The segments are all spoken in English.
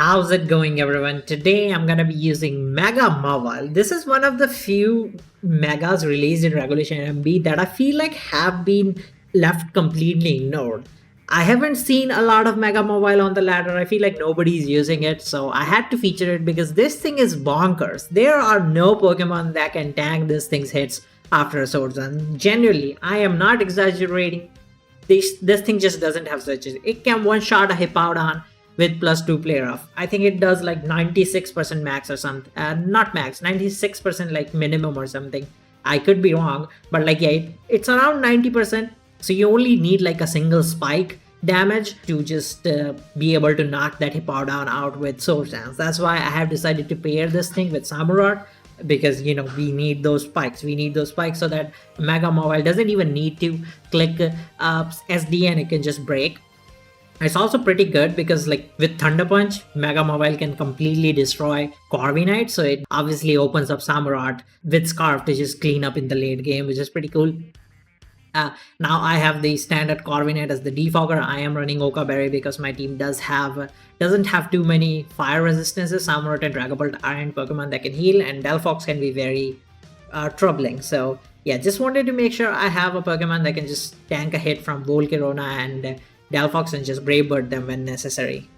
How's it going, everyone? Today I'm gonna be using Mega Mawile. This is one of the few megas released in Regulation MB that I feel like have been left completely ignored. I haven't seen a lot of Mega Mawile on the ladder. I feel like nobody's using it, so I had to feature it because this thing is bonkers. There are no Pokemon that can tank this thing's hits after a Swords Dance. Generally, I am not exaggerating. This thing just doesn't have switches. It can one shot a Hippowdon with +2 player off. I think it does like 96% max or something. Not max, 96% like minimum or something. I could be wrong, but like yeah, it's around 90%. So you only need like a single spike damage to just be able to knock that Hippowdon out with Sword Dance. That's why I have decided to pair this thing with Samurott, because we need those spikes. We need those spikes so that Mega Mobile doesn't even need to click SD and it can just break. It's also pretty good because like with Thunder Punch, Mega Mobile can completely destroy Corviknight, so it obviously opens up Samurott with Scarf to just clean up in the late game, which is pretty cool. Now I have the standard Corviknight as the defogger. I am running Okaberry because my team doesn't have too many fire resistances. Samurott and Dragapult aren't Pokemon that can heal, and Delphox can be very troubling. So yeah, just wanted to make sure I have a Pokemon that can just tank a hit from Volcarona and Delphox and just Brave Bird them when necessary.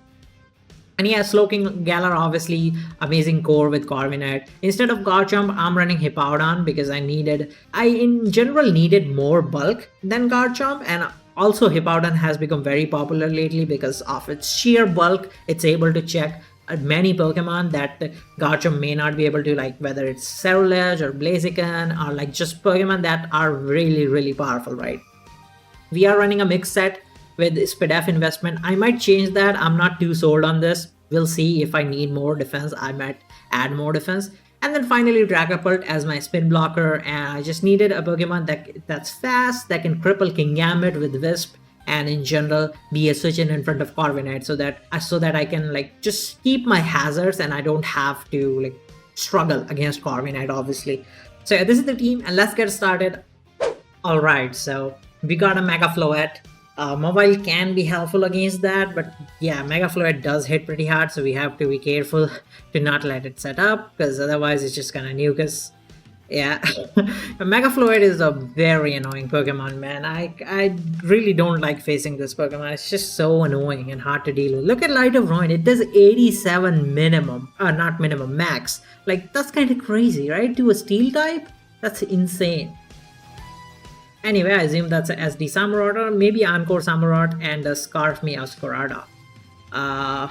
And yeah, Slowking Galar, obviously amazing core with Corviknight. Instead of Garchomp, I'm running Hippowdon because I in general needed more bulk than Garchomp, and also Hippowdon has become very popular lately because of its sheer bulk. It's able to check many Pokemon that Garchomp may not be able to, like whether it's Cerulege or Blaziken or like just Pokemon that are really powerful, right? We are running a mixed set with SPDF investment. I might change that. I'm not too sold on this. We'll see. If I need more defense, I might add more defense. And then finally Dragapult as my spin blocker, and I just needed a Pokemon that's fast, that can cripple Kingambit with Wisp, and in general be a switch in front of Corviknight so that I can like just keep my hazards and I don't have to like struggle against Corviknight, obviously. So yeah, this is the team and let's get started. Alright, so we got a Mega Floette. Mobile can be helpful against that, but yeah, Mega Floette does hit pretty hard, so we have to be careful to not let it set up, because otherwise it's just gonna nuke us. Yeah, Mega Floette is a very annoying Pokemon, man. I really don't like facing this Pokemon. It's just so annoying and hard to deal with. Look at Light of Ruin. It does 87 minimum, not minimum, max. Like, that's kind of crazy, right? To a Steel type? That's insane. Anyway, I assume that's a SD Samurott or maybe Encore Samurott and a Scarf Meowscarada. I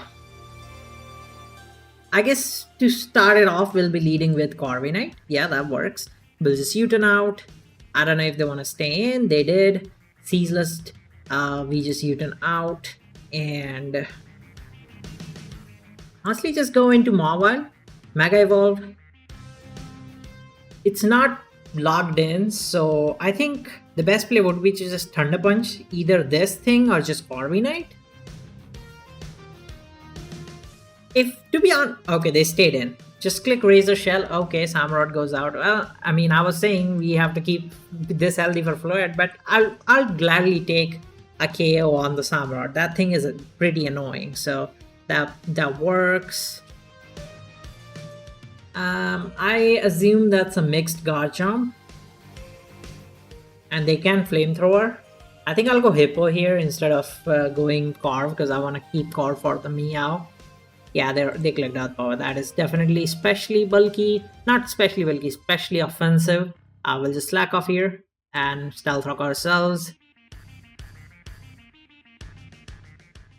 guess to start it off, we'll be leading with Corviknight. Yeah, that works. We'll just U-turn out. I don't know if they want to stay in. They did. Ceaseless. We just U-turn out. And honestly, just go into Mawile. Mega Evolve. It's not locked in, so I think the best play would be to just Thunder Punch either this thing or just Corviknight. If to be on, okay, they stayed in. Just click Razor Shell. Okay, Samurott goes out. Well, I mean, I was saying we have to keep this healthy for Floette, but I'll gladly take a KO on the Samurott. That thing is pretty annoying, so that works. I assume that's a mixed Garchomp. And they can Flamethrower. I think I'll go Hippo here instead of going Carve because I want to keep Carve for the Meow. Yeah, they clicked Earth Power. That is definitely especially bulky. Not especially bulky, especially offensive. We'll just slack off here and Stealth Rock ourselves.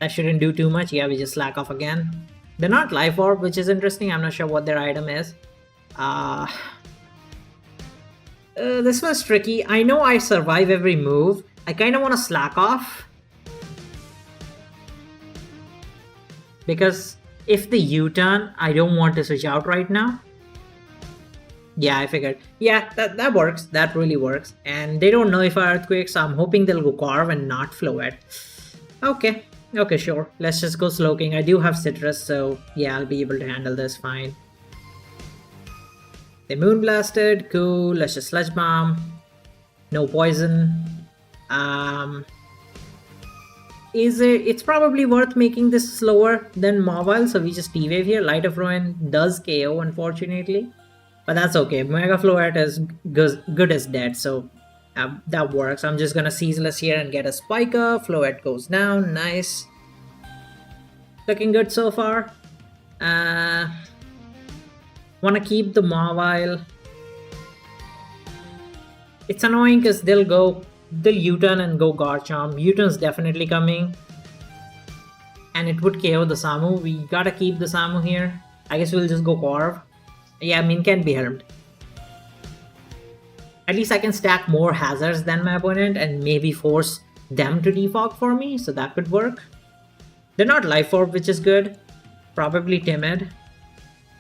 That shouldn't do too much. Yeah, we just slack off again. They're not Life Orb, which is interesting. I'm not sure what their item is. This was tricky. I know I survive every move. I kind of want to slack off. Because if the U-turn, I don't want to switch out right now. Yeah, I figured. Yeah, that works. That really works. And they don't know if I Earthquake, so I'm hoping they'll go Carve and not Floette. Okay. Okay, sure. Let's just go Slowking. I do have Citrus, so yeah, I'll be able to handle this fine. They Moonblasted. Cool. Let's just Sludge Bomb. No poison. is it, it's probably worth making this slower than Mobile, so we just T-Wave here. Light of Ruin does KO, unfortunately. But that's okay. Mega Floette is good as dead, so that works. I'm just gonna Ceaseless here and get a Spiker. Floette goes down, nice. Looking good so far. Wanna keep the Mawile. It's annoying because they'll U-turn and go Garchomp. U-turn's definitely coming. And it would KO the Samu. We gotta keep the Samu here. I guess we'll just go Corv. Yeah, I mean, can be helped. At least I can stack more hazards than my opponent and maybe force them to defog for me, so that could work. They're not Life Orb, which is good. Probably Timid.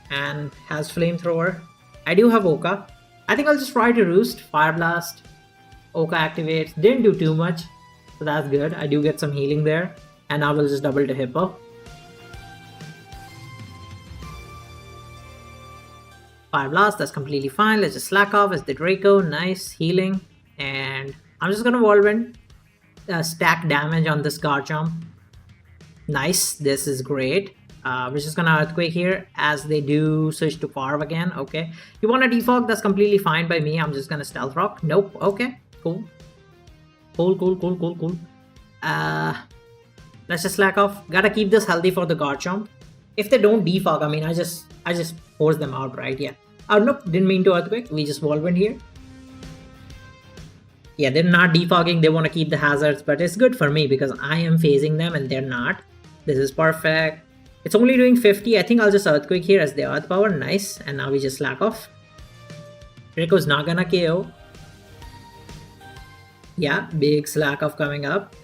And has Flamethrower. I do have OHKO. I think I'll just try to Roost. Fire Blast. OHKO activates. Didn't do too much, so that's good. I do get some healing there. And now we'll just double to Hippo. Fire Blast, that's completely fine. Let's just slack off as the Draco. Nice healing. And I'm just gonna Whirlwind. Stack damage on this Garchomp. Nice, this is great. We're just gonna Earthquake here as they do switch to Carve again. Okay. You wanna defog? That's completely fine by me. I'm just gonna Stealth Rock. Nope. Okay. Cool. Cool. Let's just slack off. Gotta keep this healthy for the Garchomp. If they don't defog, I mean, I just force them out, right? Yeah. Oh, nope. Didn't mean to Earthquake. We just Whirlwind here. Yeah, they're not defogging. They want to keep the hazards, but it's good for me because I am phasing them and they're not. This is perfect. It's only doing 50. I think I'll just Earthquake here as the Earth Power. Nice. And now we just slack off. Draco's not gonna KO. Yeah, big slack off coming up.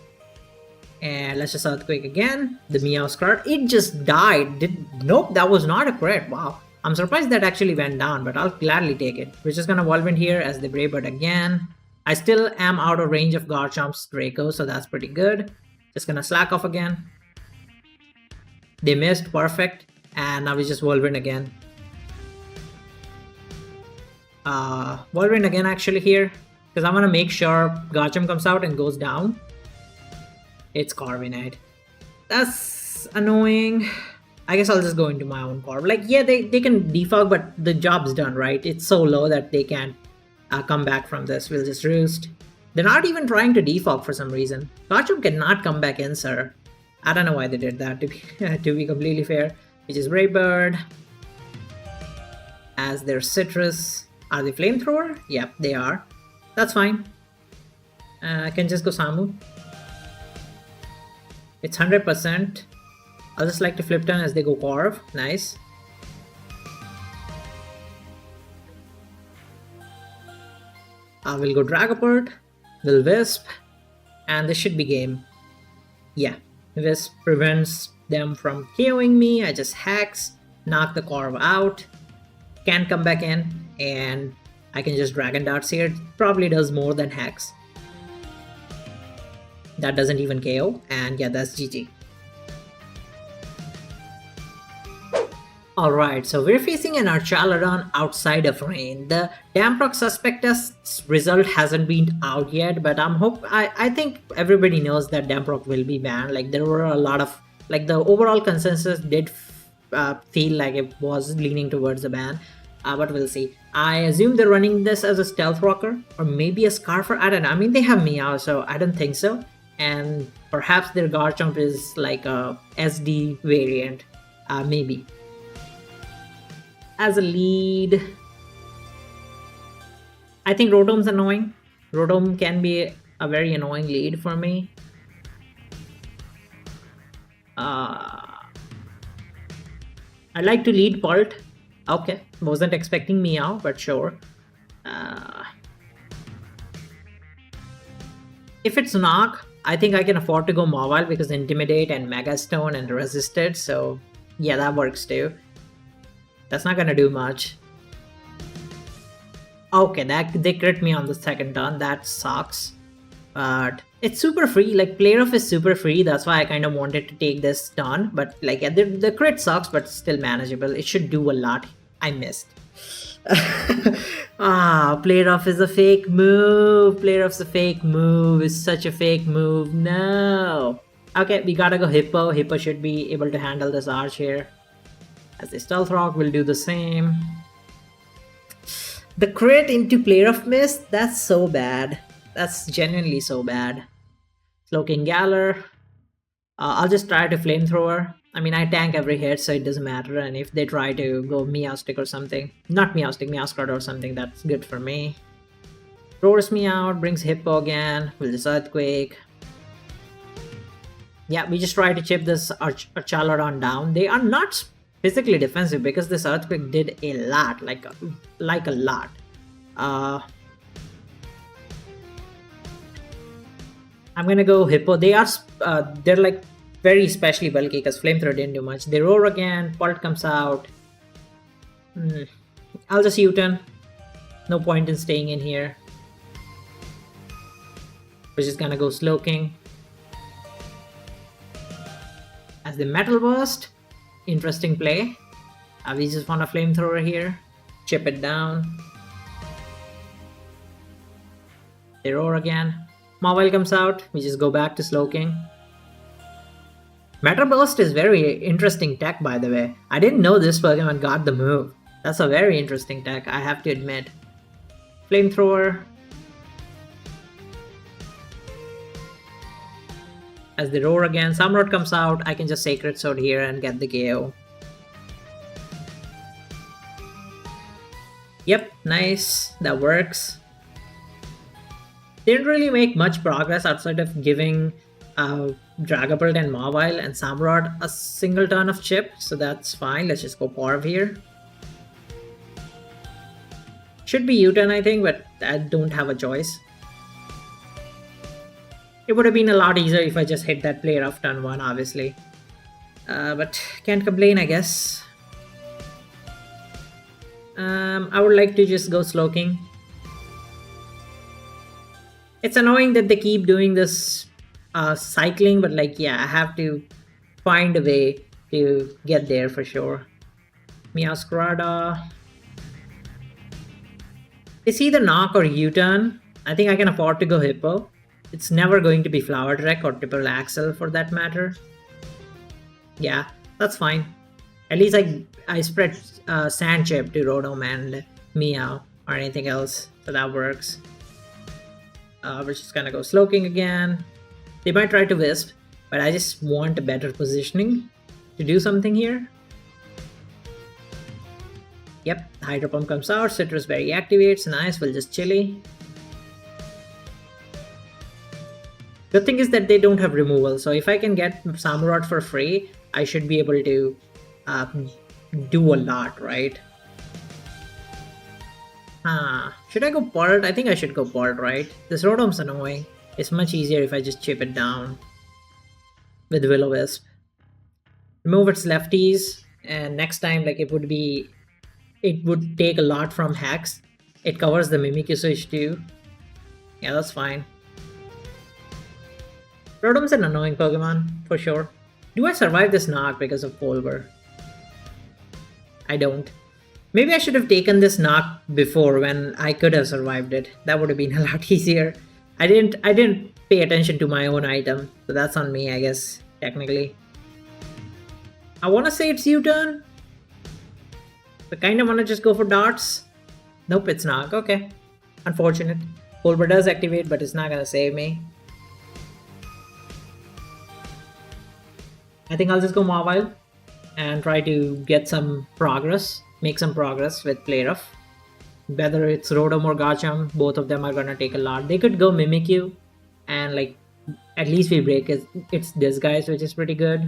And let's just Earthquake again. The Meow's card. It just died. Nope, that was not a crit. Wow. I'm surprised that actually went down, but I'll gladly take it. We're just gonna Whirlwind here as the Brave Bird again. I still am out of range of Garchomp's Draco, so that's pretty good. Just gonna slack off again. They missed, perfect. And now we just Whirlwind again. Whirlwind again actually here, because I want to make sure Garchomp comes out and goes down. It's Corviknight. That's annoying. I guess I'll just go into my own Corv. Like, yeah, they can defog, but the job's done, right? It's so low that they can't come back from this. We'll just Roost. They're not even trying to defog for some reason. Garchomp cannot come back in, sir. I don't know why they did that, to be completely fair. Which is Brave Bird. As their Citrus. Are they Flamethrower? Yep, they are. That's fine. I can just go Samu. It's 100%. I'll just like to flip turn as they go Corv. Nice. I will go Dragapult. Will Wisp. And this should be game. Yeah. Wisp prevents them from KOing me. I just Hex. Knock the Corv out. Can't come back in. And I can just Dragon Darts here. It probably does more than Hex. That doesn't even KO. And yeah, that's GG. Alright, so we're facing an Archaludon outside of rain. The Damprock Suspectus result hasn't been out yet, but I think everybody knows that Damprock will be banned. Like, there were a lot of, like, the overall consensus did feel like it was leaning towards a ban, but we'll see. I assume they're running this as a Stealth Rocker, or maybe a Scarfer. I don't know. I mean, they have Meow, so I don't think so. And perhaps their Garchomp is like a SD variant, maybe. As a lead, I think Rotom's annoying. Rotom can be a very annoying lead for me. I like to lead Pult. Okay, wasn't expecting Meow, but sure. If it's Knock, I think I can afford to go Mawile because Intimidate and Mega Stone and Resisted, so yeah, that works too. That's not gonna do much. Okay, they crit me on the second turn. That sucks. But it's super free. Like, Play Rough is super free. That's why I kind of wanted to take this turn. But like, yeah, the crit sucks, but still manageable. It should do a lot. I missed. Play Rough is a fake move. Play Rough's a fake move. It's such a fake move. No. Okay, we gotta go Hippo. Hippo should be able to handle this arch here. As the Stealth Rock will do the same. The crit into Player of Mist, that's so bad. That's genuinely so bad. Cloaking Galler. I'll just try to Flamethrower. I mean, I tank every hit, so it doesn't matter. And if they try to go Meowstic or something, not Meowstic, Meowscrud or something, that's good for me. Roars me out, brings Hippo again, with this Earthquake. Yeah, we just try to chip this Archaladon down. They are not physically defensive because this Earthquake did a lot, like a lot. I'm gonna go Hippo. They're like very specially bulky because Flamethrower didn't do much. They roar again, Pult comes out. I'll just U-turn. No point in staying in here. We're just gonna go Slowking. As the Metal Burst, interesting play. We just want a Flamethrower here. Chip it down. They roar again. Mawile comes out, we just go back to Slowking. Metal Burst is very interesting tech, by the way. I didn't know this Pokemon got the move. That's a very interesting tech, I have to admit. Flamethrower. As they roar again, Samurott comes out, I can just Sacred Sword here and get the KO. Yep, nice, that works. Didn't really make much progress outside of giving Dragapult and Mawile and Samurott a single turn of chip, so that's fine. Let's just go Parv here. Should be U-turn, I think, but I don't have a choice. It would have been a lot easier if I just hit that player off turn 1, obviously. But can't complain, I guess. I would like to just go Slowking. It's annoying that they keep doing this cycling, but like, yeah, I have to find a way to get there for sure. Meowscrud. It's either knock or U-turn. I think I can afford to go Hippo. It's never going to be Flower Direct or Triple Axle for that matter. Yeah, that's fine. At least I spread Sand Chip to Rotom and Meow or anything else, so that works. We're just gonna go Slowking again. They might try to Wisp, but I just want a better positioning to do something here. Yep, Hydro Pump comes out, Citrus Berry activates, nice, we'll just Chili. Good thing is that they don't have removal, so if I can get Samurott for free, I should be able to do a lot, right? Should I go Pult? I think I should go Pult, right? This Rotom's annoying. It's much easier if I just chip it down with Will-O-Wisp. Remove its lefties, and next time, like, it would take a lot from Hex. It covers the Mimikyu switch too. Yeah, that's fine. Rotom's an annoying Pokemon, for sure. Do I survive this knock because of Polver? I don't. Maybe I should have taken this knock before when I could have survived it. That would have been a lot easier. I didn't pay attention to my own item, so that's on me, I guess, technically. I want to say it's U-turn. I kind of want to just go for darts. Nope, it's not. Okay. Unfortunate. Polver does activate, but it's not going to save me. I think I'll just go Mawile and try to get some progress. Make some progress with Play Rough. Whether it's Rotom or Garchomp, both of them are gonna take a lot. They could go Mimikyu, and like at least we break it's Disguise, which is pretty good.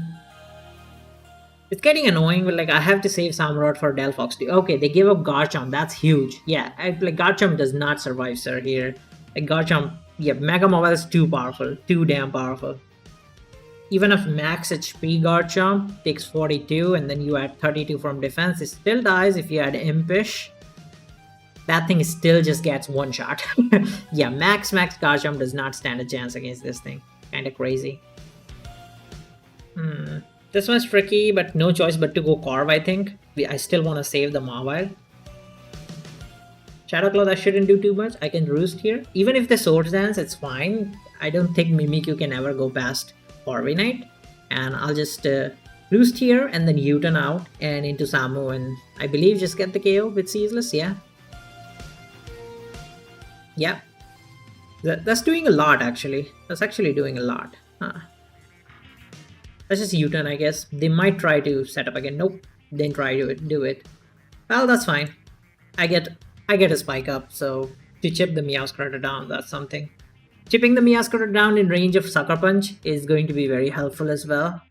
It's getting annoying, but like I have to save Samurott for Delphox too. Okay, they give up Garchomp. That's huge. Yeah, like Garchomp does not survive, sir. Here, like Garchomp, yeah, Mega Mawile is too powerful, too damn powerful. Even if max HP Garchomp takes 42 and then you add 32 from defense, it still dies if you add Impish. That thing still just gets one shot. Yeah, max Garchomp does not stand a chance against this thing. Kinda crazy. This one's tricky, but no choice but to go Carve, I think. I still want to save the Mawile. Shadow Claw, that shouldn't do too much. I can Roost here. Even if the Swords Dance, it's fine. I don't think Mimikyu can ever go past Corviknight, and I'll just roost here and then U-turn out and into Samu, and I believe just get the KO with Ceaseless. Yeah. Yeah. That's doing a lot, actually. That's actually doing a lot. Huh. Let's just U-turn, I guess. They might try to set up again. Nope. Didn't try to do it. Well, that's fine. I get a spike up, so to chip the Meowscarada down, that's something. Chipping the Meowscarada down in range of Sucker Punch is going to be very helpful as well.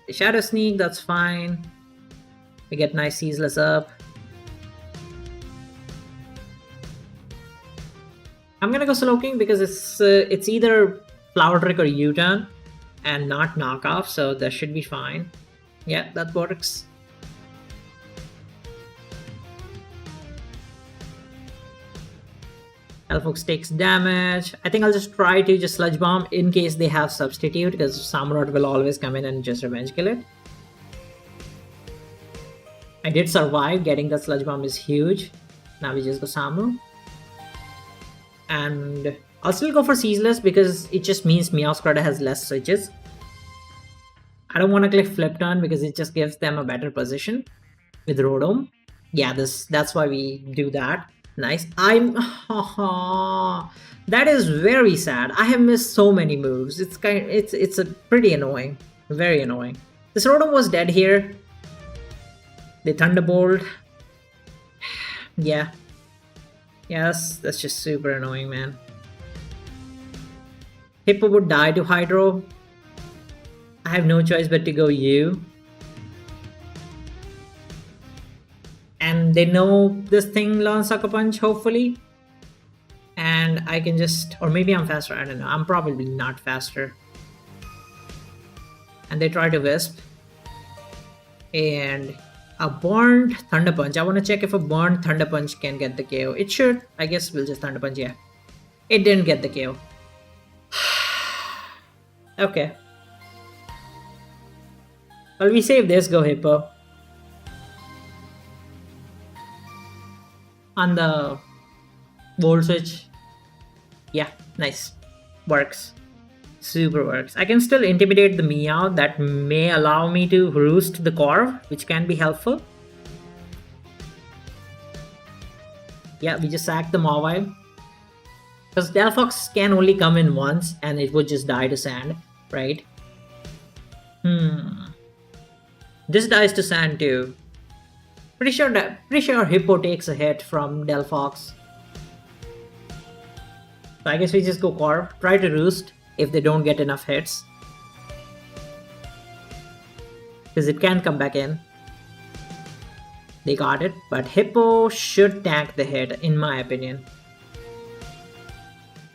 The Shadow Sneak, that's fine. We get nice Ceaseless up. I'm gonna go Slowking because it's either Flower Trick or U-turn and not knockoff, so that should be fine. Yeah, that works. Delphox takes damage. I think I'll just try to just Sludge Bomb in case they have Substitute, because Samurott will always come in and just Revenge Kill it. I did survive. Getting the Sludge Bomb is huge. Now we just go Samu. And I'll still go for Ceaseless because it just means Meowscarada has less switches. I don't want to click Flip Turn because it just gives them a better position with Rotom. Yeah, that's why we do that. Nice. That is very sad. I have missed so many moves. It's a pretty annoying. Very annoying. This Rotom was dead here. The Thunderbolt. Yeah. Yes, that's just super annoying, man. Hippo would die to Hydro. I have no choice but to go U. And they know this thing learns Sucker Punch, hopefully. And I can just... Or maybe I'm faster, I don't know. I'm probably not faster. And they try to Wisp. And a Burned Thunder Punch. I want to check if a Burned Thunder Punch can get the KO. It should. I guess we'll just Thunder Punch, yeah. It didn't get the KO. Okay. Well, we save this, go Hippo. On the Volt Switch. Yeah, nice. Works. Super works. I can still intimidate the Meow. That may allow me to roost the Corv, which can be helpful. Yeah, we just sack the Mawile. Because Delphox can only come in once and it would just die to sand, right? This dies to sand too. Pretty sure Hippo takes a hit from Delphox. So I guess we just go Corv. Try to roost if they don't get enough hits. Because it can come back in. They got it, but Hippo should tank the hit, in my opinion.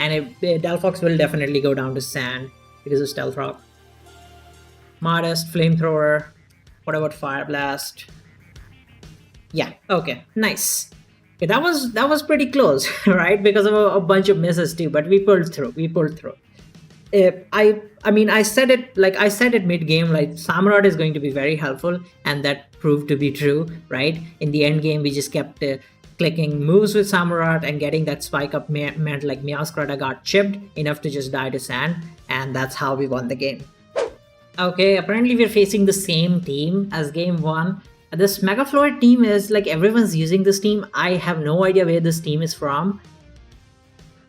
And Delphox will definitely go down to sand because of Stealth Rock. Modest, Flamethrower. What about Fire Blast? Yeah, okay, nice. Okay, that was pretty close, right? Because of a bunch of misses too, but we pulled through. I mean, I said it mid game, like Samurott is going to be very helpful, and that proved to be true, right? In the end game, we just kept clicking moves with Samurott, and getting that spike up meant like Meowscarada got chipped enough to just die to sand, and that's how we won the game. Okay, apparently we're facing the same team as game 1. This Mega Floette team is like, everyone's using this team. I have no idea where this team is from.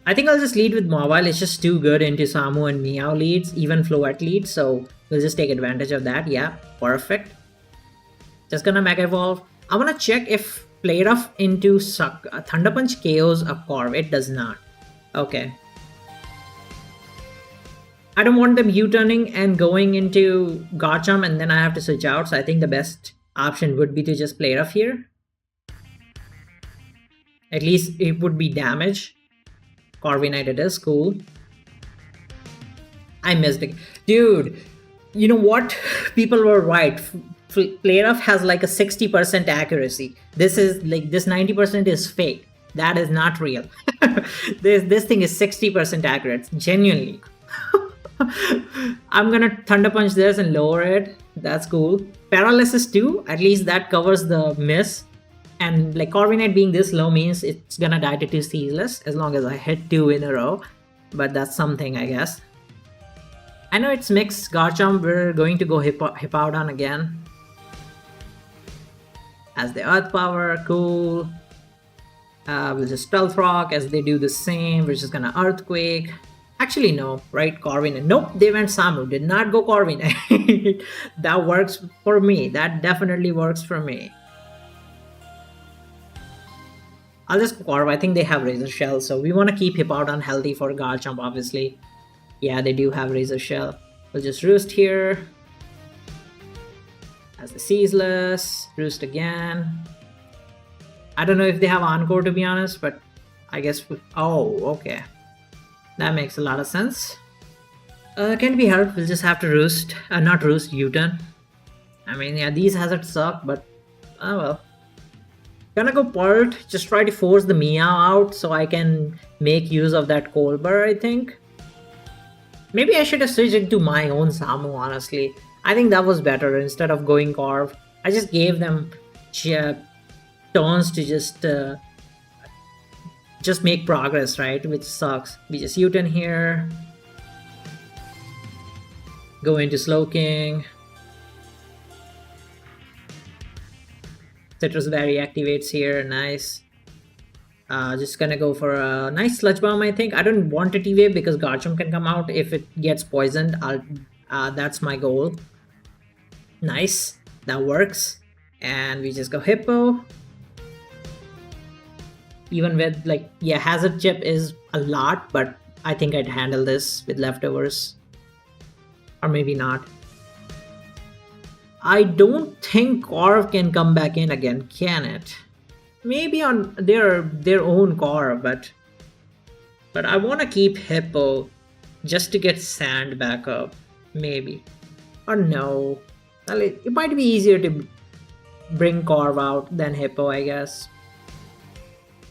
I think I'll just lead with Mawile. It's just too good into Samu and Meow leads, even Floette leads, so we'll just take advantage of that. Yeah, perfect. Just gonna Mega Evolve. I wanna check if Play Rough into Thunder Punch KOs a Corv. It does not. Okay. I don't want them U-turning and going into Garchomp and then I have to switch out, so I think the best option would be to just Play Rough here. At least it would be damage. Corviknight it is, cool. I missed it. Dude, you know what? People were right. Play Rough has like a 60% accuracy. This 90% is fake. That is not real. this thing is 60% accurate, genuinely. I'm gonna Thunder Punch this and lower it. That's cool. Paralysis too, at least that covers the miss. And like Corviknight being this low means it's gonna die to 2 Ceaseless as long as I hit 2 in a row. But that's something, I guess. I know it's mixed Garchomp. We're going to go Hippowdon again. As the Earth Power, cool. We'll just Stealth Rock as they do the same. We're just gonna Earthquake. Actually, no, right? Corviknight. Nope, they went Samu. Did not go Corviknight. That works for me. That definitely works for me. I'll just Corv. I think they have Razor Shell, so we want to keep Hippowdon healthy for Garchomp, obviously. Yeah, they do have Razor Shell. We'll just Roost here. As the Ceaseless. Roost again. I don't know if they have Encore, to be honest, but I guess... Oh, okay. That makes a lot of sense. Can't be helped. We'll just have to Roost. Not Roost, U-turn. I mean, yeah, these hazards suck, but... Oh well. Gonna go Pult. Just try to force the Meow out so I can make use of that Colbur, I think. Maybe I should have switched into my own Samu, honestly. I think that was better instead of going Corv. I just gave them turns to just make progress, right? Which sucks. We just U-turn here. Go into Slowking. Citrus Berry activates here, nice. Just gonna go for a nice Sludge Bomb, I think. I don't want a T-Wave because Garchomp can come out. If it gets poisoned, that's my goal. Nice, that works. And we just go Hippo. Even with, like, yeah, Hazard Chip is a lot, but I think I'd handle this with leftovers. Or maybe not. I don't think Corv can come back in again, can it? Maybe on their own Corv, but I want to keep Hippo just to get Sand back up, maybe. Or no. Well, it might be easier to bring Corv out than Hippo, I guess.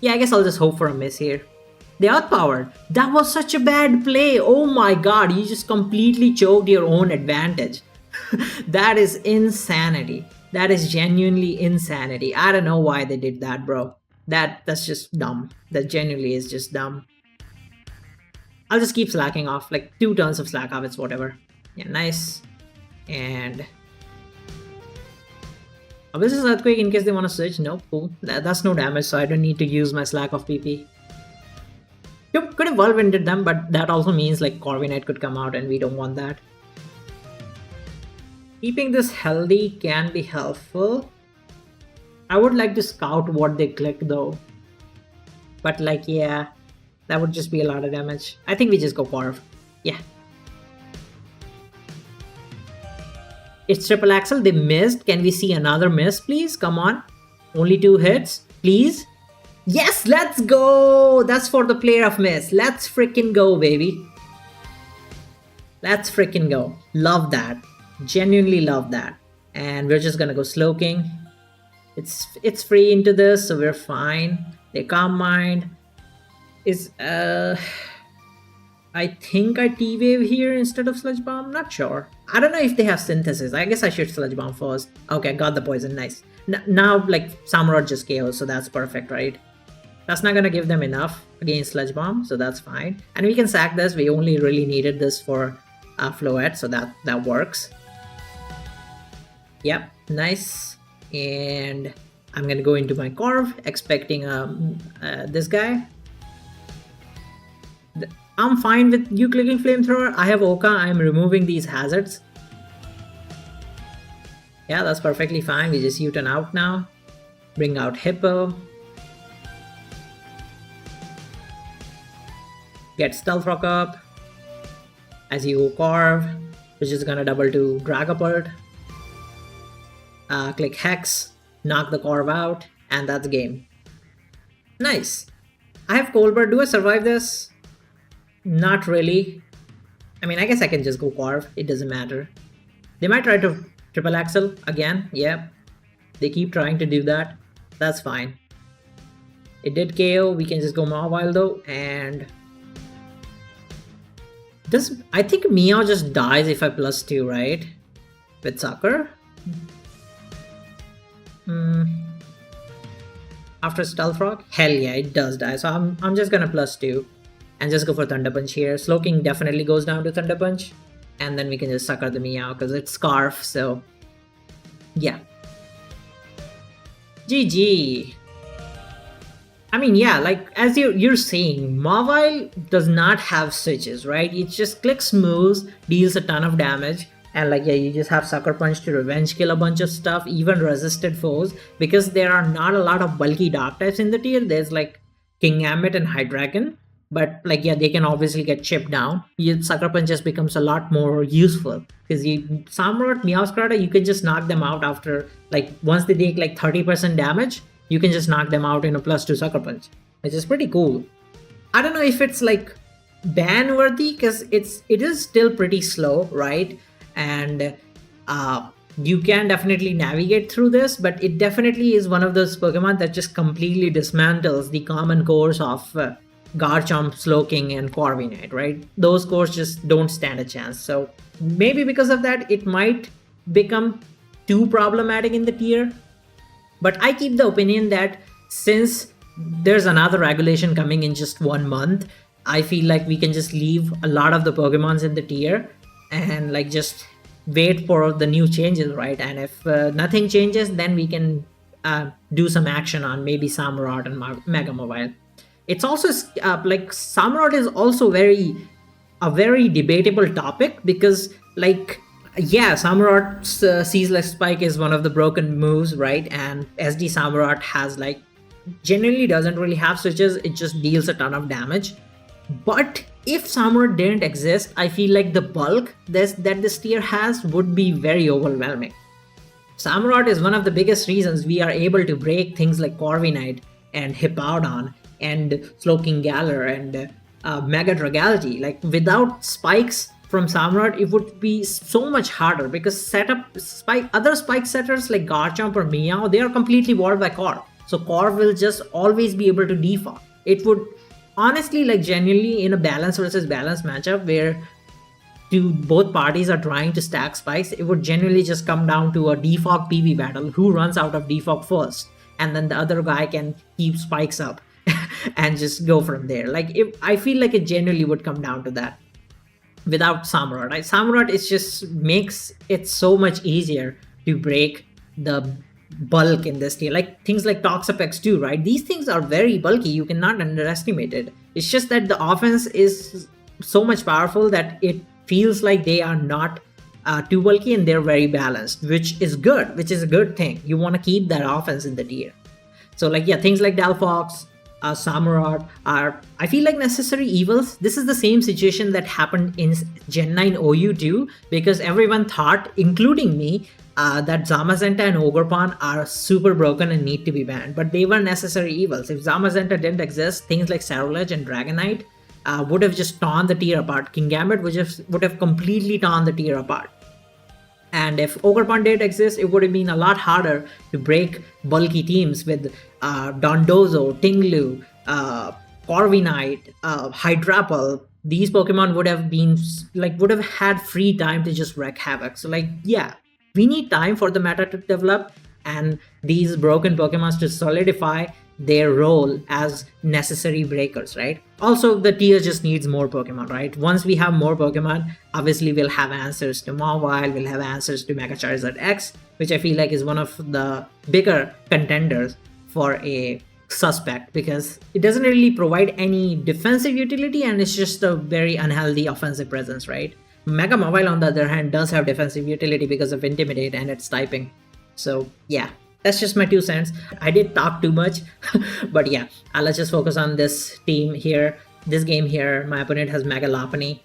Yeah, I guess I'll just hope for a miss here. They outpowered. That was such a bad play. Oh my god, you just completely choked your own advantage. That is insanity. That is genuinely insanity. I don't know why they did that, bro. That's just dumb. That genuinely is just dumb. I'll just keep slacking off. Like 2 turns of slack off, it's whatever. Yeah, nice. And... Oh, this is Earthquake in case they want to switch. No, cool. That's no damage, so I don't need to use my slack off PP. Yep, could have Whirlwinded them, but that also means like Corviknight could come out and we don't want that. Keeping this healthy can be helpful. I would like to scout what they click though. But like, yeah, that would just be a lot of damage. I think we just go Corv. Yeah. It's Triple Axel. They missed. Can we see another miss, please? Come on. Only 2 hits, please. Yes, let's go. That's for the player of miss. Let's freaking go, baby. Let's freaking go. Love that. Genuinely love that. And we're just gonna go Slowking. It's free into this, so we're fine. They Calm Mind. Is I think I T-Wave here instead of Sludge Bomb. Not sure. I don't know if they have Synthesis. I guess I should Sludge Bomb first. Okay, got the poison. Nice. Now, like, Samurott just KOs, so that's perfect, right? That's not gonna give them enough against Sludge Bomb, so that's fine. And we can sack this. We only really needed this for Floette, so that works. Yep, nice. And I'm gonna go into my Corv, expecting this guy. I'm fine with you clicking Flamethrower. I have OHKO. I'm removing these hazards. Yeah, that's perfectly fine. We just U-turn out now. Bring out Hippo. Get Stealth Rock up. As you go Corv, which is gonna double to Dragapult. Click Hex. Knock the Corv out. And that's game. Nice. I have Colbur. Do I survive this? Not really. I mean, I guess I can just go Corv. It doesn't matter. They might try to Triple Axel again. Yep. They keep trying to do that. That's fine. It did KO. We can just go Mawile though. And... I think Meow just dies if I +2, right? With Sucker? After Stealth Rock? Hell yeah, it does die. So I'm just gonna +2. And just go for Thunder Punch here. Slowking definitely goes down to Thunder Punch. and then we can just sucker the Meow because it's Scarf. So yeah, GG. I mean, yeah, like as you're saying, Mawile does not have switches, right? It just clicks moves, deals a ton of damage, and like yeah, you just have Sucker Punch to revenge kill a bunch of stuff, even resisted foes, because there are not a lot of bulky dark types in the tier. There's like King Gambit and Hydreigon, but like yeah, they can obviously get chipped down. Sucker Punch just becomes a lot more useful because you Samurott, Meowscarada, you can just knock them out after like once they take like 30% damage, you can just knock them out in a +2 Sucker Punch, which is pretty cool. I don't know if it's like ban worthy because it is still pretty slow, right? And you can definitely navigate through this, but it definitely is one of those Pokemon that just completely dismantles the common course of Garchomp, Slowking, and Corviknight, right? Those cores just don't stand a chance. So maybe because of that, it might become too problematic in the tier. But I keep the opinion that since there's another regulation coming in just 1 month, I feel like we can just leave a lot of the Pokemons in the tier and like just wait for the new changes, right? And if nothing changes, then we can do some action on maybe Samurott and Mega Mobile. It's also like Samurott is also a very debatable topic because like yeah, Samurott Seizless Spike is one of the broken moves, right? And SD Samurott has like generally doesn't really have switches, it just deals a ton of damage. But if Samurott didn't exist, I feel like the bulk that this tier has would be very overwhelming. Samurott is one of the biggest reasons we are able to break things like Corviknight and Hippowdon and Slowking Galar and Mega Dragality. Like without spikes from Samurott, it would be so much harder because other spike setters like Garchomp or Meow, they are completely walled by Corv. So Corv will just always be able to defog. It would honestly, like genuinely in a balance versus balance matchup where both parties are trying to stack spikes, it would generally just come down to a defog PV battle, who runs out of defog first, and then the other guy can keep spikes up and just go from there. Like I feel like it generally would come down to that without Samurott. Right? Samurott is just makes it so much easier to break the bulk in this tier. Like things like Toxapex too, right? These things are very bulky. You cannot underestimate it. It's just that the offense is so much powerful that it feels like they are not too bulky and they're very balanced, which is good, which is a good thing. You want to keep that offense in the tier. So like yeah, things like Delphox, Samurott are, I feel like, necessary evils. This is the same situation that happened in Gen 9 OU too, because everyone thought, including me, that Zamazenta and Ogerpon are super broken and need to be banned, but they were necessary evils. If Zamazenta didn't exist, things like Cerulege and Dragonite would have just torn the tier apart. King Gambit would have completely torn the tier apart. And if Ogerpon didn't exist, it would have been a lot harder to break bulky teams with Dondozo, Tinglu, Corviknight, Hydrapple. These Pokemon would have had free time to just wreak havoc. So like, yeah, we need time for the meta to develop and these broken Pokemon to solidify their role as necessary breakers, right? Also, the tier just needs more Pokemon, right? Once we have more Pokemon, obviously we'll have answers to Mawile, we'll have answers to Mega Charizard X, which I feel like is one of the bigger contenders for a suspect because it doesn't really provide any defensive utility and it's just a very unhealthy offensive presence, right? Mega Mawile, on the other hand, does have defensive utility because of Intimidate and its typing. So yeah, that's just my 2 cents. I did talk too much, but yeah, let's just focus on this team here. This game here, my opponent has Mega Lopunny.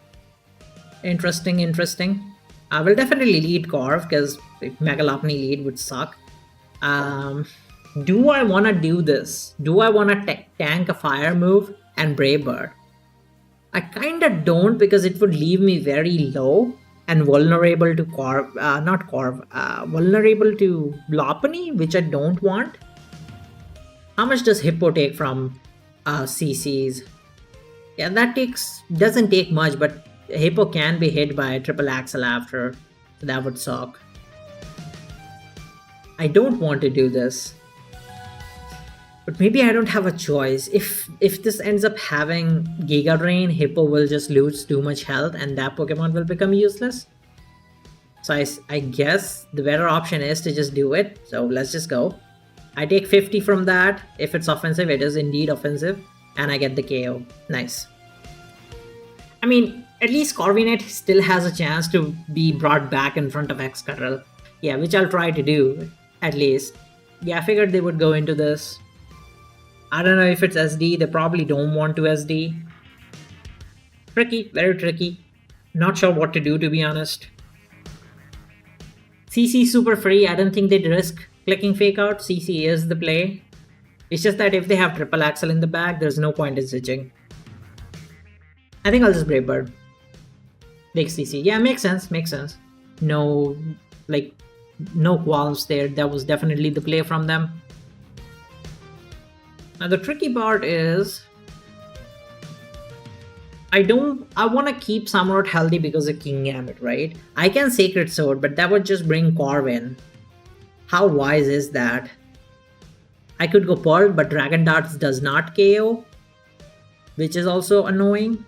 Interesting. I will definitely lead Corv because Mega Lopunny lead would suck. Do I want to do this? Do I want to tank a fire move and Brave Bird? I kinda don't because it would leave me very low and vulnerable to vulnerable to Lopunny, which I don't want. How much does Hippo take from CCs? Yeah, doesn't take much, but Hippo can be hit by a triple axle after, so that would suck. I don't want to do this. But maybe I don't have a choice. If this ends up having Giga Drain, Hippo will just lose too much health and that Pokemon will become useless. So I guess the better option is to just do it. So let's just go. I take 50 from that. If it's offensive, it is indeed offensive. And I get the KO. Nice. I mean, at least Corviknight still has a chance to be brought back in front of Excadrill. Yeah, which I'll try to do, at least. Yeah, I figured they would go into this. I don't know if it's SD. They probably don't want to SD. Tricky, very tricky. Not sure what to do, to be honest. CC super free. I don't think they'd risk clicking fake out. CC is the play. It's just that if they have triple axle in the back, there's no point in switching. I think I'll just Brave Bird. Take CC. Yeah, makes sense. Makes sense. No, like, no qualms there. That was definitely the play from them. Now the tricky part is I want to keep Samurott healthy because of King Gambit, right? I can Sacred Sword, but that would just bring Corvin. How wise is that? I could go Pearl, but Dragon Darts does not KO, which is also annoying.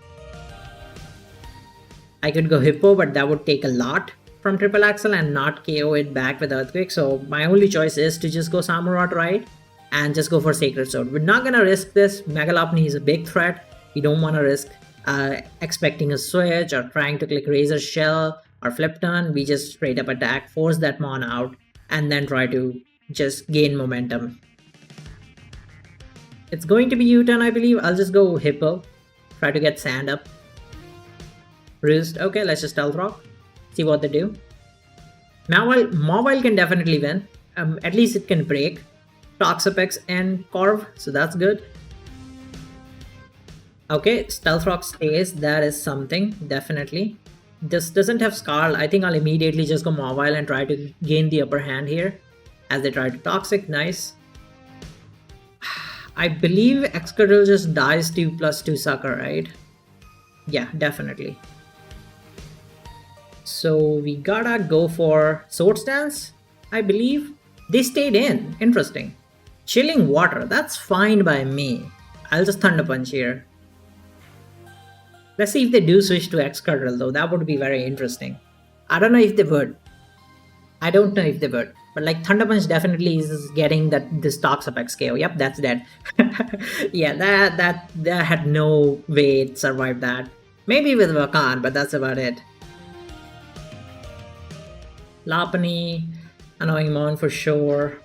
I could go Hippo, but that would take a lot from Triple Axle and not KO it back with Earthquake. So my only choice is to just go Samurott, right? And just go for Sacred Sword. We're not gonna risk this. Mega Lopunny is a big threat. We don't want to risk expecting a switch or trying to click Razor Shell or Flip Turn. We just straight up attack, force that Mon out, and then try to just gain momentum. It's going to be U-turn, I believe. I'll just go Hippo. Try to get Sand up. Roost. Okay, let's just Stealth Rock. See what they do. Mawile can definitely win. At least it can break Toxapex and Corv, so that's good. Okay, Stealth Rock stays. That is something, definitely. This doesn't have Scarl. I think I'll immediately just go Mawile and try to gain the upper hand here as they try to Toxic. Nice. I believe Excadrill just dies to +2 Sucker, right? Yeah, definitely. So we gotta go for Swords Dance, I believe. They stayed in. Interesting. Chilling Water. That's fine by me. I'll just Thunder Punch here. Let's see if they do switch to Excadrill though. That would be very interesting. I don't know if they would. I don't know if they would. But like Thunder Punch definitely is getting this Toxapex KO. Yep, that's dead. Yeah, that had no way it survived that. Maybe with Vakan, but that's about it. Lopunny, annoying Mon for sure.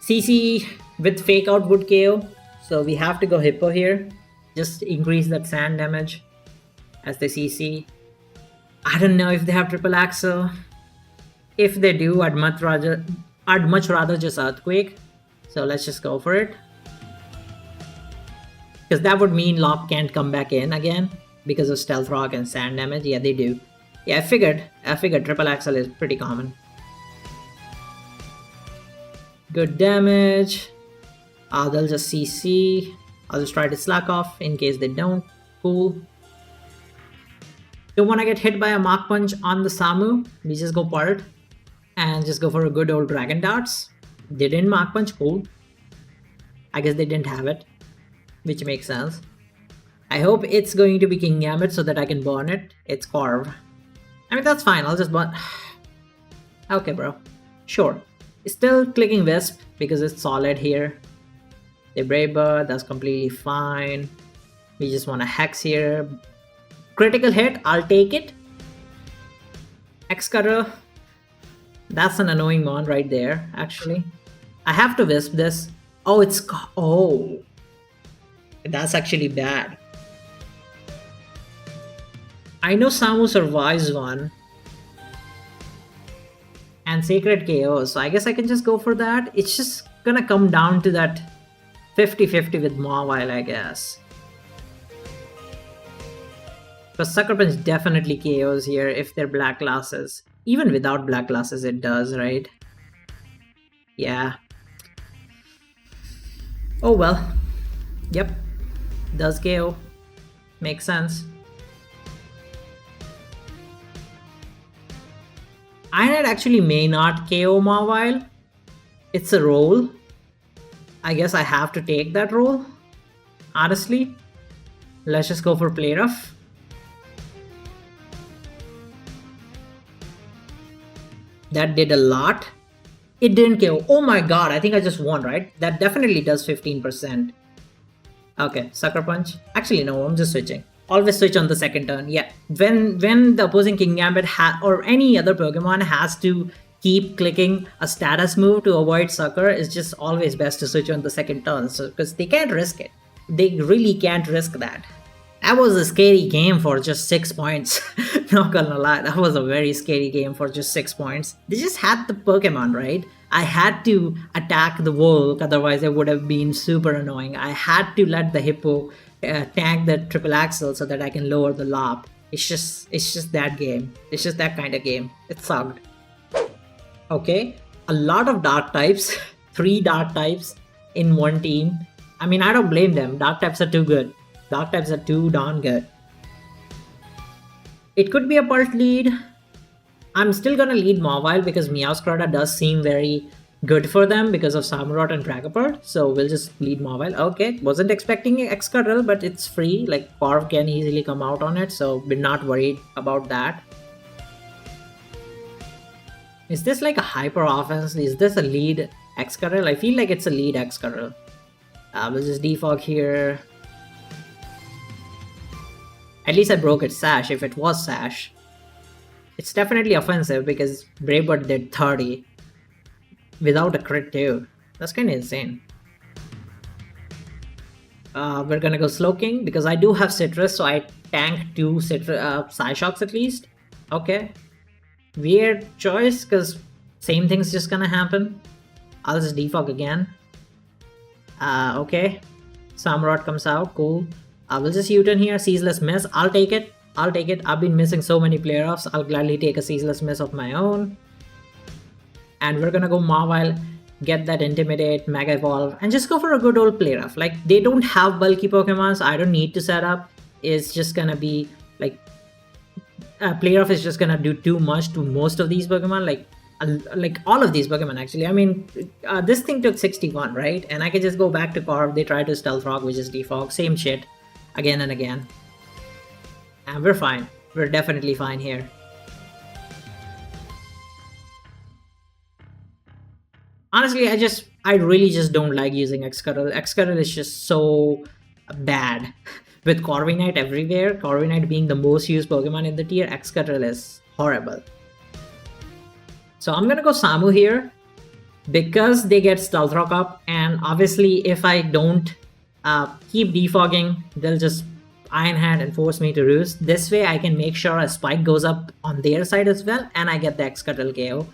CC with Fake Out would KO. So we have to go Hippo here. Just increase that sand damage as they CC. I don't know if they have Triple Axle. If they do, I'd much rather just Earthquake. So let's just go for it. Because that would mean Lop can't come back in again because of Stealth Rock and sand damage. Yeah, they do. Yeah, I figured Triple Axle is pretty common. Good damage. They'll just CC. I'll just try to slack off in case they don't. Cool. Don't want to get hit by a Mach Punch on the Samu. We just go Part and just go for a good old Dragon Darts. They didn't Mach Punch. Cool. I guess they didn't have it, which makes sense. I hope it's going to be King Gambit so that I can burn it. It's Corv. I mean, that's fine. I'll just burn. Okay, bro. Sure. Still clicking Wisp because it's solid here. They Brave Bird, that's completely fine. We just want a Hex here. Critical hit, I'll take it. Excadrill. That's an annoying one right there, actually. I have to Wisp this. Oh, it's... Oh. That's actually bad. I know Samu survives one. And Sacred KO, so I guess I can just go for that. It's just gonna come down to that 50-50 with Mawile, I guess. Because Sucker Punch definitely KOs here if they're black glasses. Even without black glasses it does, right? Yeah. Oh well. Yep. Does KO. Makes sense. Ironhead actually may not KO Mawile. It's a roll. I guess I have to take that role. Honestly, let's just go for play rough. That did a lot. It didn't kill. Oh my god, I think I just won, right? That definitely does 15%. Okay, Sucker Punch. Actually, no, I'm just switching. Always switch on the second turn. Yeah, when the opposing King Gambit or any other Pokemon has to keep clicking a status move to avoid Sucker, it's just always best to switch on the second turn. So because they can't risk it. They really can't risk that. That was a scary game for just 6 points. Not gonna lie, that was a very scary game for just 6 points. They just had the Pokemon, right? I had to attack the Volk, otherwise it would have been super annoying. I had to let the Hippo tank the triple axle so that I can lower the lob. It's just that game. It's just that kind of game. It sucked. Okay, a lot of dark types, 3 dark types in one team. I mean, I don't blame them. Dark types are too good. Dark types are too darn good. It could be a Pult lead. I'm still gonna lead Mawile because Meowscarada does seem very good for them because of Samurott and Dragapult. So we'll just lead Mawile. Okay, wasn't expecting Excadrill, but it's free. Like, Corv can easily come out on it, so we're not worried about that. Is this like a hyper offense? Is this a lead Excadrill? I feel like it's a lead Excadrill. We'll just defog here. At least I broke its Sash if it was Sash. It's definitely offensive because Brave Bird did 30 without a crit too. That's kind of insane. We're gonna go Slowking because I do have Citrus, so I tank 2 Psyshocks at least. Okay. Weird choice because same thing's just gonna happen. I'll just defog again. Okay. Samurott comes out, cool. I will just U-turn here, Ceaseless Miss. I'll take it. I'll take it. I've been missing so many playoffs. I'll gladly take a Ceaseless Miss of my own. And we're gonna go Mawile, get that Intimidate, Mega Evolve, and just go for a good old play rough. Like, they don't have bulky Pokemon, so I don't need to set up. It's just gonna be like play rough is just gonna do too much to most of these Pokemon. Like all of these Pokemon actually. I mean, this thing took 61, right? And I can just go back to Corv. They try to Stealth Rock, which is defog. Same shit. Again and again. And we're fine. We're definitely fine here. Honestly, I really just don't like using Excadrill. Excadrill is just so bad. With Corviknight everywhere, Corviknight being the most used Pokemon in the tier, Excadrill is horrible. So I'm gonna go Samu here because they get Stealth Rock up, and obviously if I don't keep defogging, they'll just Iron Hand and force me to roost. This way I can make sure a Spike goes up on their side as well, and I get the Excadrill KO.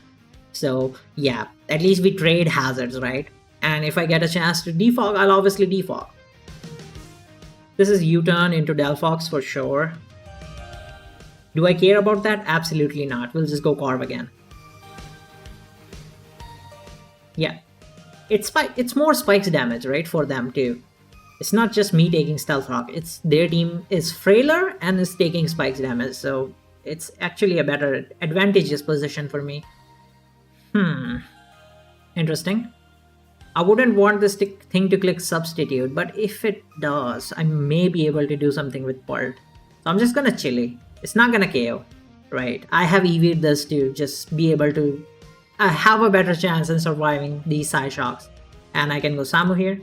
So yeah, at least we trade hazards, right? And if I get a chance to defog, I'll obviously defog. This is U-turn into Delphox for sure. Do I care about that? Absolutely not. We'll just go Corv again. Yeah, it's more Spikes damage, right, for them too. It's not just me taking Stealth Rock, it's their team is frailer and is taking Spikes damage, so it's actually a better advantageous position for me. Interesting. I wouldn't want this thing to click Substitute, but if it does, I may be able to do something with Pult. So I'm just gonna Chili. It's not gonna KO, right? I have EV'd this to just be able to have a better chance in surviving these Psyshocks. And I can go Samu here.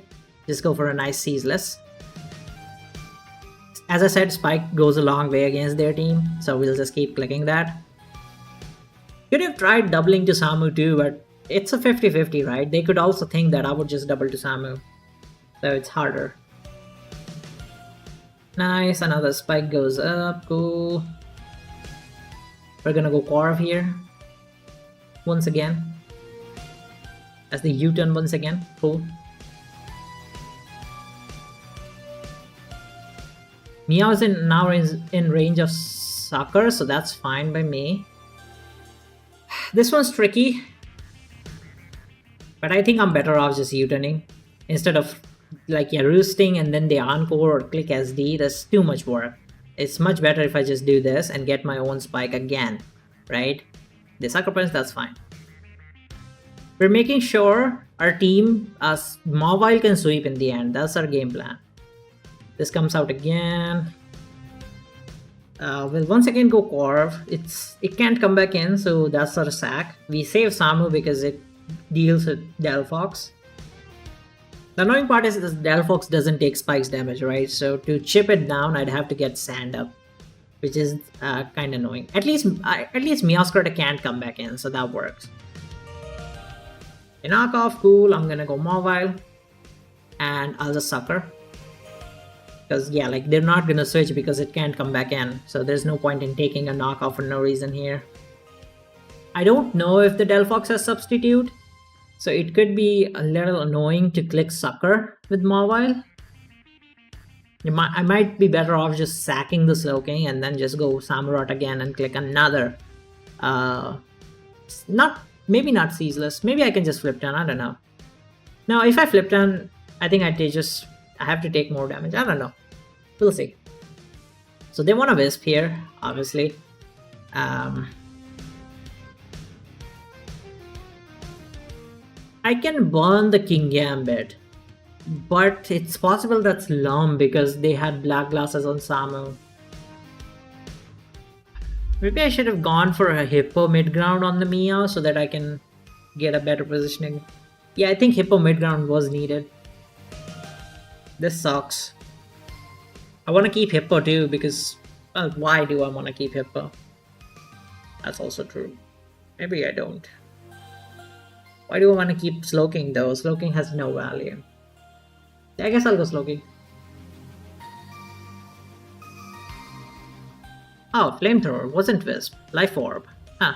Just go for a nice Ceaseless. As I said, Spike goes a long way against their team, so we'll just keep clicking that. Could have tried doubling to Samu too, but it's a 50-50, right? They could also think that I would just double to Samu, so it's harder. Nice, another Spike goes up, cool. We're gonna go Corv here. Once again. As the U-turn once again, cool. Meow is now in range of Sucker, so that's fine by me. This one's tricky, but I think I'm better off just U-turning instead of like roosting and then the Encore or click SD. That's too much work. It's much better if I just do this and get my own Spike again, right? The Sucker Punch, that's fine. We're making sure our team, as Mawile, can sweep in the end. That's our game plan. This comes out again. We'll once again go Corv. It can't come back in, so that's our sack. We save Samu because it deals with Delphox. The annoying part is this Delphox doesn't take spikes damage, right? So to chip it down, I'd have to get sand up, which is kind of annoying. At least Meowscarada can't come back in, so that works. A knockoff, cool. I'm gonna go Mawile, and I'll just sucker. Because yeah, like they're not gonna switch because it can't come back in, so there's no point in taking a knockoff for no reason here. I don't know if the Delphox has substitute, so it could be a little annoying to click sucker with Mawile. I might be better off just sacking the Slowking and then just go Samurott again and click another. Maybe not Ceaseless. Maybe I can just flip turn. I don't know. Now, if I flip turn, I think I have to take more damage. I don't know. We'll see. So they want a Wisp here, obviously. I can burn the King Gambit, but it's possible that's Lum because they had Black Glasses on Samu. Maybe I should have gone for a Hippo mid-ground on the Meow so that I can get a better positioning. Yeah, I think Hippo mid-ground was needed. This sucks. I want to keep Hippo too because, well, why do I want to keep Hippo? That's also true. Maybe I don't. Why do I want to keep Slowking though? Slowking has no value. Yeah, I guess I'll go Slowking. Oh, Flamethrower, wasn't Wisp. Life Orb. Huh.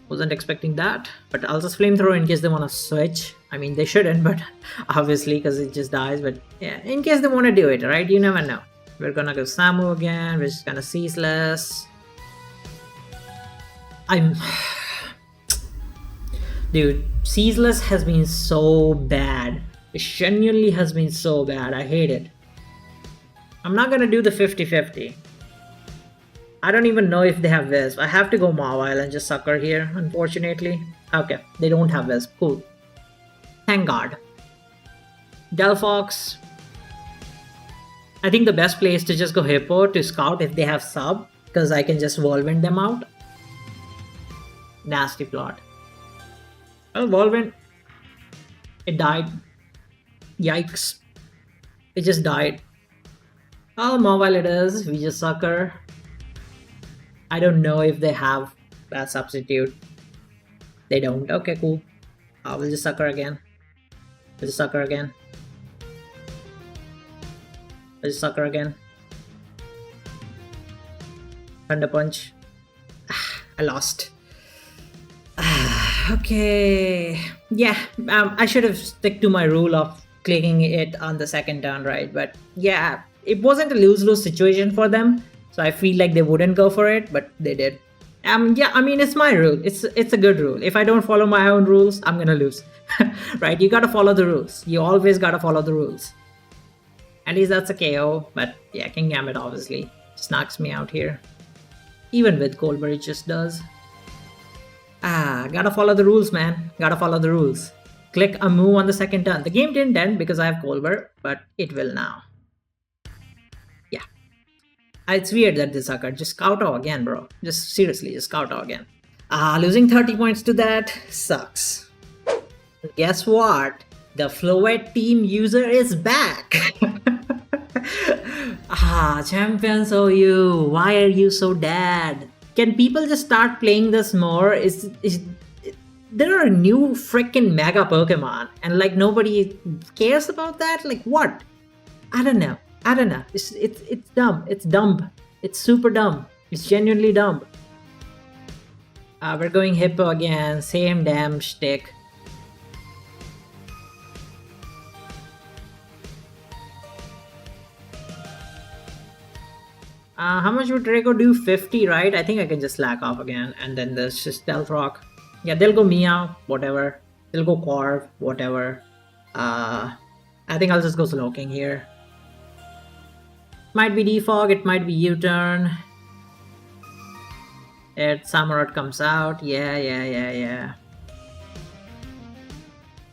Wasn't expecting that. But I'll just Flamethrower in case they want to switch. I mean, they shouldn't, but obviously because it just dies. But yeah, in case they want to do it, right? You never know. We're gonna go Samu again. We're just gonna Ceaseless. Dude, Ceaseless has been so bad. It genuinely has been so bad. I hate it. I'm not gonna do the 50-50. I don't even know if they have Wisp. I have to go Mawile and just sucker here, unfortunately. Okay, they don't have Wisp. Cool. Thank God. Delphox. I think the best play is to just go Hippo to scout if they have sub, because I can just Whirlwind them out. Nasty plot. Well, Whirlwind. It died. Yikes. It just died. Oh, Mawile it is. We just sucker. I don't know if they have that substitute. They don't. Okay, cool. We'll just sucker again. We'll just sucker again. We'll just sucker again. Thunder Punch. I lost. Okay. Yeah, I should have stick to my rule of clicking it on the second turn, right? But yeah, it wasn't a lose-lose situation for them. So I feel like they wouldn't go for it, but they did. Yeah, I mean, it's my rule. It's a good rule. If I don't follow my own rules, I'm gonna lose. Right? You gotta follow the rules. You always gotta follow the rules. At least that's a KO. But yeah, King Gambit obviously just knocks me out here. Even with Colbert, it just does. Gotta follow the rules, man. Gotta follow the rules. Click a move on the second turn. The game didn't end because I have Colbert, but it will now. It's weird that this sucker just Kowtow again, bro. Just seriously, just Kowtow again. Losing 30 points to that sucks. Guess what? The Floette team user is back. Champions OU, why are you so dead? Can people just start playing this more? There are new freaking mega Pokemon and like nobody cares about that? Like what? I don't know. It's dumb. It's dumb. It's super dumb. It's genuinely dumb. We're going Hippo again. Same damn shtick. How much would Draco do? 50, right? I think I can just slack off again. And then there's just Stealth Rock. Yeah, they'll go Meow, whatever. They'll go Corv, whatever. I think I'll just go Slowking here. Might be Defog, it might be U-turn. Samurott comes out. Yeah.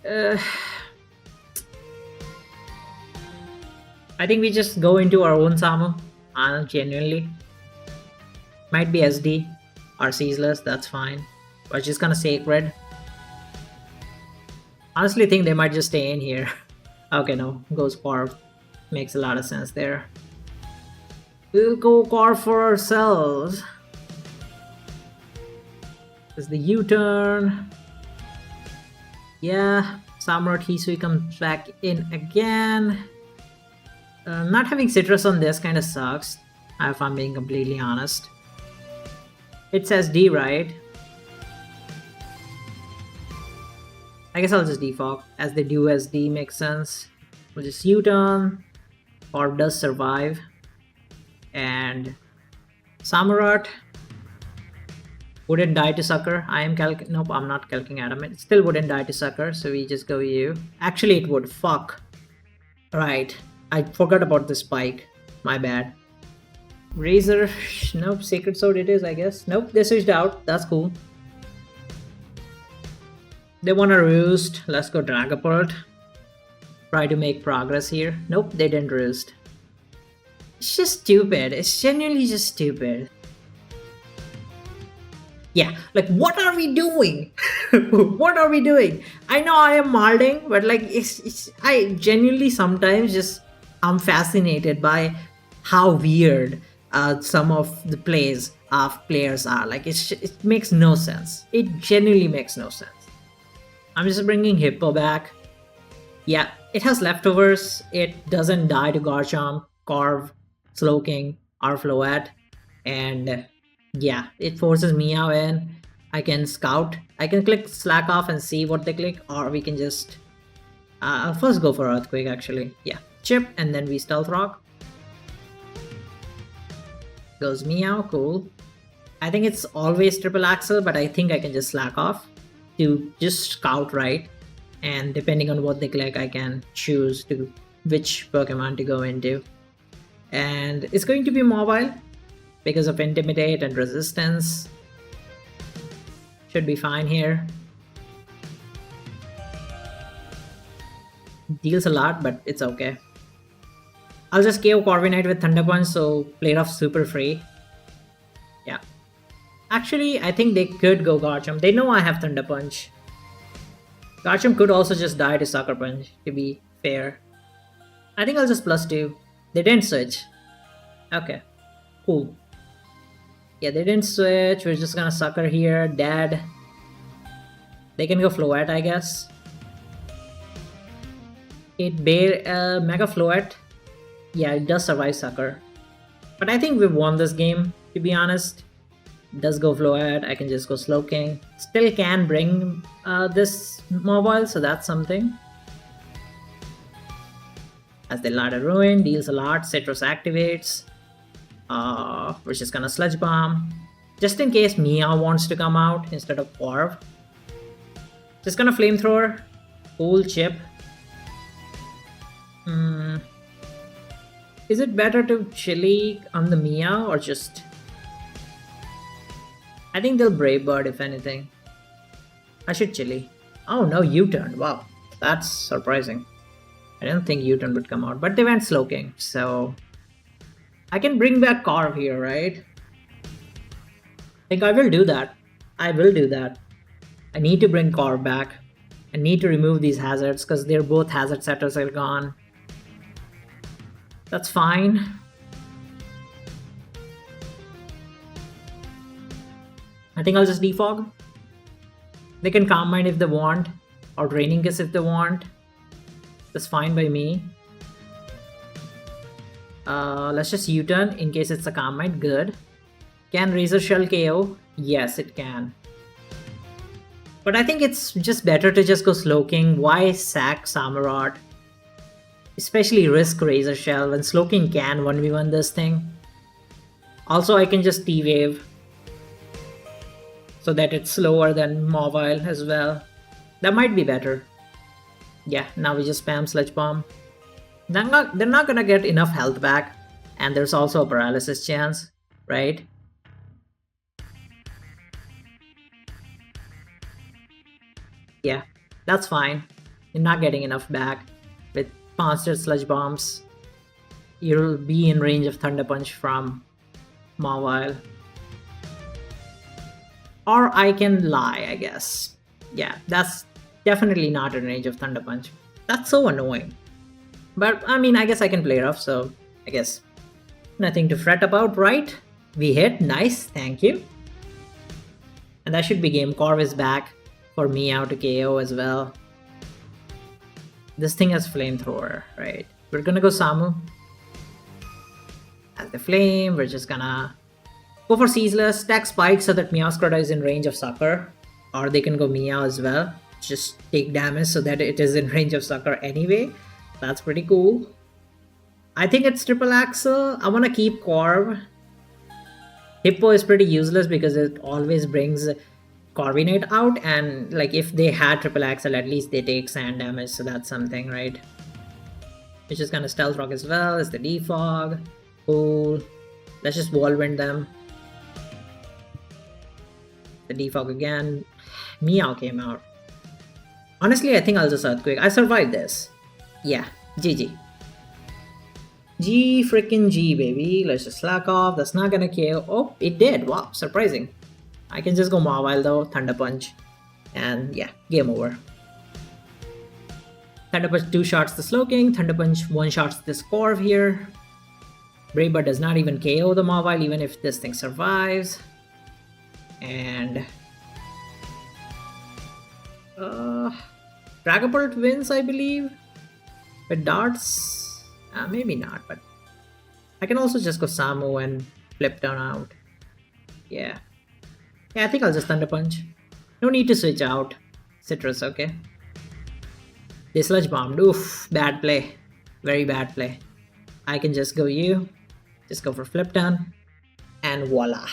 Uh, I think we just go into our own Samu. Genuinely. Might be SD or ceaseless, that's fine. We're just gonna sacred. Honestly think they might just stay in here. Okay, no, goes Carve. Makes a lot of sense there. We'll go Carve for ourselves. This is the U-turn. Yeah, Samurott Hisui comes back in again. Not having citrus on this kind of sucks, if I'm being completely honest. It says D, right? I guess I'll just default, as they do as D makes sense. We'll just U-turn. Orb does survive. And Samurott wouldn't die to Sucker. I am nope, I'm not calcing Adamant. It still wouldn't die to Sucker, so we just go U. Actually, it would. Fuck. Right. I forgot about the spike. My bad. Razor. Nope. Sacred Sword it is, I guess. Nope. They switched out. That's cool. They want to roost. Let's go Dragapult. Try to make progress here. Nope. They didn't roost. It's just stupid. It's genuinely just stupid. Yeah, like what are we doing? What are we doing? I know I am molding, but like I genuinely sometimes just I'm fascinated by how weird some of the plays of players are. Like it makes no sense. It genuinely makes no sense. I'm just bringing Hippo back. Yeah, it has leftovers. It doesn't die to Garchomp, Carve, Slowking, or Floette, and yeah, it forces Meow in. I can scout. I can click slack off and see what they click, or we can just I'll first go for Earthquake actually. Yeah, chip, and then we Stealth Rock. Goes Meow, cool. I think it's always triple axle, but I think I can just slack off to just scout right, and depending on what they click, I can choose to which Pokemon to go into. And it's going to be mobile because of Intimidate and Resistance. Should be fine here. Deals a lot, but it's okay. I'll just KO Corviknight with Thunder Punch, so play off super free. Yeah. Actually, I think they could go Garchomp. They know I have Thunder Punch. Garchomp could also just die to Sucker Punch, to be fair. I think I'll just +2. They didn't switch. Okay. Cool. Yeah, they didn't switch. We're just gonna Sucker here. Dead. They can go Floette, I guess. Mega Floette. Yeah, it does survive Sucker. But I think we've won this game, to be honest. It does go Floette. I can just go Slowking. Still can bring this mobile, so that's something. As they Ladder Ruin, deals a lot. Citrus activates. We're just gonna Sludge Bomb. Just in case Meow wants to come out instead of Orb. Just gonna Flamethrower. Cool chip. Is it better to Chili on the Meow or just... I think they'll Brave Bird if anything. I should Chili. Oh no, U-turn. Wow, that's surprising. I didn't think U-turn would come out, but they went Slowking, so... I can bring back Carve here, right? I think I will do that. I will do that. I need to bring Carve back. I need to remove these hazards because they're both hazard setters are gone. That's fine. I think I'll just defog. They can Calm Mind if they want, or Draining Kiss if they want. That's fine by me. Let's just U-turn in case it's a Calm Mind. Good. Can Razor Shell KO? Yes, it can. But I think it's just better to just go Slowking. Why sack Samurott? Especially risk Razor Shell when Slowking can 1v1 this thing. Also, I can just T-Wave so that it's slower than Mawile as well. That might be better. Yeah, now we just spam Sludge Bomb. They're not gonna get enough health back, and there's also a paralysis chance, right? Yeah, that's fine. You're not getting enough back. With Monster Sludge Bombs, you'll be in range of Thunder Punch from Mawile. Or I can lie, I guess. Yeah, that's definitely not in range of Thunder Punch. That's so annoying. But I mean, I guess I can play rough, so I guess nothing to fret about, right? We hit, nice, thank you. And that should be game. Corv is back for me out to KO as well. This thing has flamethrower, right? We're gonna go Samu. As the flame, we're just gonna go for Ceaseless, stack Spike so that Meowscarada is in range of Sucker. Or they can go Meow as well. Just take damage so that it is in range of Sucker anyway. That's pretty cool. I think it's Triple Axle. I wanna keep Corv. Hippo is pretty useless because it always brings Corviknight out, and like if they had Triple Axle, at least they take sand damage, so that's something, right? It's just gonna Stealth Rock as well. It's the Defog. Cool. Let's just Whirlwind them. The Defog again. Meow came out. Honestly, I think I'll just Earthquake. I survived this. Yeah, GG. G freaking G, baby. Let's just slack off. That's not gonna kill. Oh, it did. Wow, surprising. I can just go Mawile though, Thunder Punch. And yeah, game over. Thunder Punch 2 shots the Slowking. Thunder Punch 1 shots this Corv here. Brave Bird does not even KO the Mawile even if this thing survives. And Dragapult wins, I believe. With darts. Maybe not, but I can also just go Samu and flip down out. Yeah. Yeah, I think I'll just Thunder Punch. No need to switch out. Citrus, okay. This Sludge Bomb. Oof, bad play. Very bad play. I can just go you. Just go for flip down. And voila.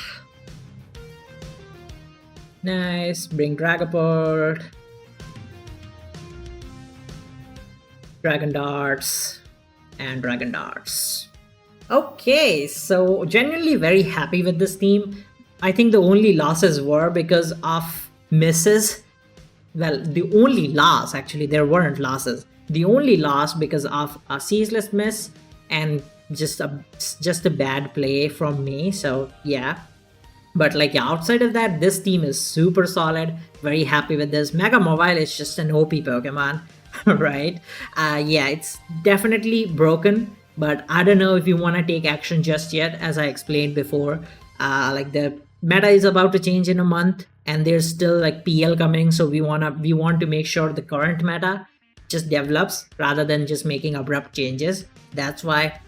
Nice. Bring Dragapult. Dragon Darts. And Dragon Darts. Okay, so genuinely very happy with this team. I think the only losses were because of misses. Well, the only loss, actually, there weren't losses. The only loss because of a ceaseless miss and just a bad play from me. So yeah. But like outside of that, this team is super solid. Very happy with this. Mega Mawile is just an OP Pokemon. Right? Yeah, it's definitely broken, but I don't know if you want to take action just yet. As I explained before, like the meta is about to change in a month and there's still like PL coming, so we want to make sure the current meta just develops rather than just making abrupt changes. That's why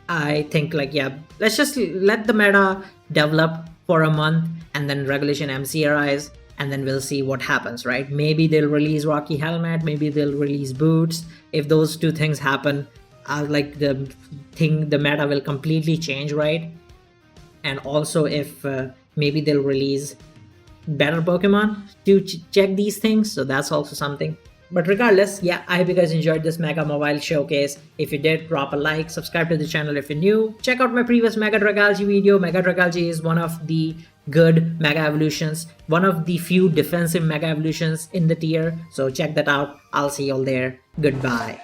I think like, yeah, let's just let the meta develop for a month and then Regulation MC arise. And then we'll see what happens, right? Maybe they'll release Rocky Helmet, maybe they'll release Boots. If those two things happen, like the meta will completely change, right? And also if maybe they'll release better Pokemon to check these things, so that's also something. But regardless, yeah, I hope you guys enjoyed this Mega Mawile showcase. If you did, drop a like, subscribe to the channel if you're new. Check out my previous Mega Dragalge video. Mega Dragalge is one of the good Mega Evolutions, one of the few defensive Mega Evolutions in the tier. So check that out. I'll see you all there. Goodbye.